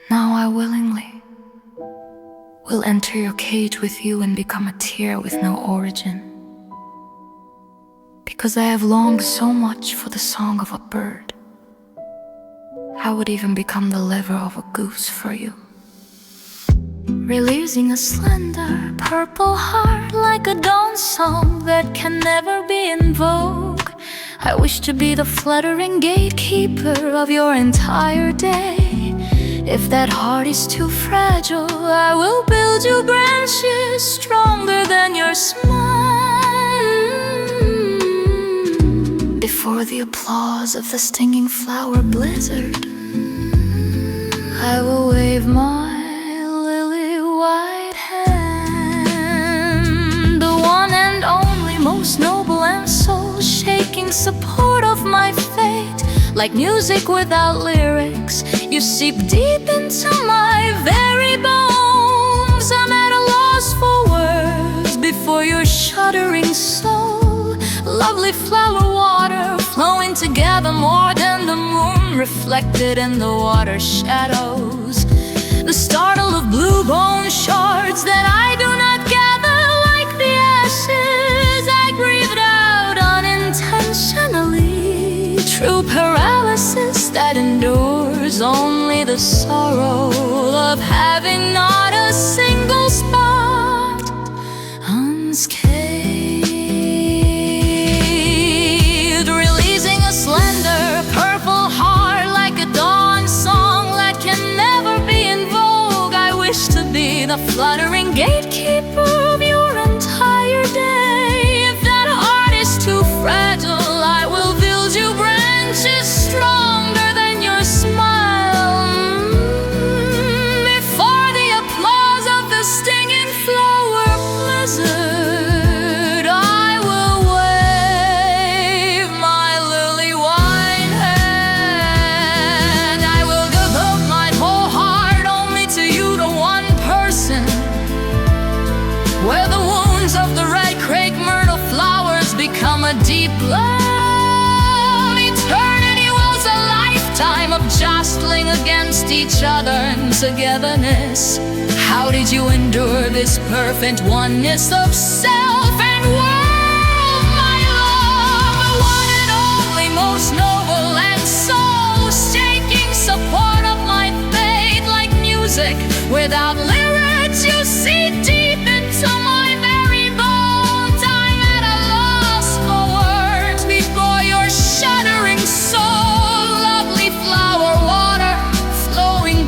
Now I willingly will enter your cage with you and become a tear with no origin, because I have longed so much for the song of a bird. I would even become the liver of a goose for you, releasing a slender purple heart like a dawn song that can never be in vogue. I wish to be the fluttering gatekeeper of your entire day. If that heart is too fragile, I will build you branches stronger than your smile. Before the applause of the stinging flower blizzard, I will wave my lily white hand, the one and only, most noble and soul-shaking support of my fate. Like music without lyrics, you seep deep into my very bones. I'm at a loss for words before your shuddering soul. Lovely flower water flowing together more than the moon reflected in the water shadows. The startle of blue bone shards that I do not gather like the ashes I breathed out unintentionally. True paralysis that endures only the sorrow of having not a single spot unscathed. Releasing a slender purple heart like a dawn song that can never be in vogue. I wish to be the fluttering gatekeeper of your entire day. If that heart is too fragile, I will build you branches stronger than your smile. Before the applause of the stinging flower blizzard, I will wave my lily white hand. I will devote my whole heart only to you, the one person where the wounds of the red crepe myrtle flowers become a deep love. Time of jostling against each other and togetherness. How did you endure this perfect oneness of self and world, my love? The one and only, most noble and soul-shaking support of my fate. Like music without lyrics, you see deep into my very bones. I'm at a loss for words before your shuddering soul.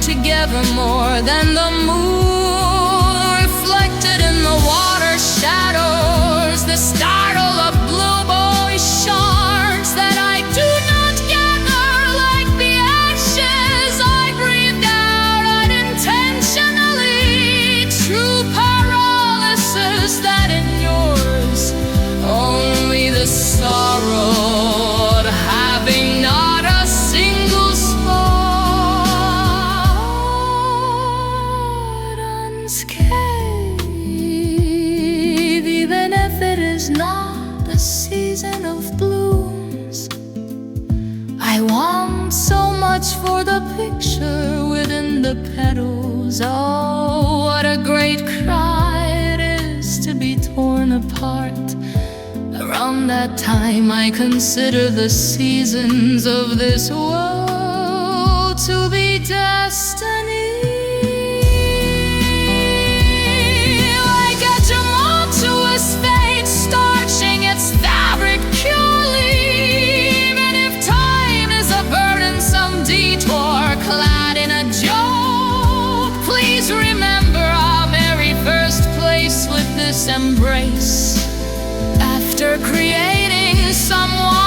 Together more than the moon reflected in the water shadows. The startle of blue boy shards that I do not gather like the ashes I breathed out unintentionally. True paralysis that endures only the sorrow of having not a single even if it is not the season of blooms. I want so much for the picture within the petals. Oh, what a great cry it is to be torn apart. Around that time I consider the seasons of this world to be destiny. Clad in a joke, please remember our very first place with this embrace. After creating someone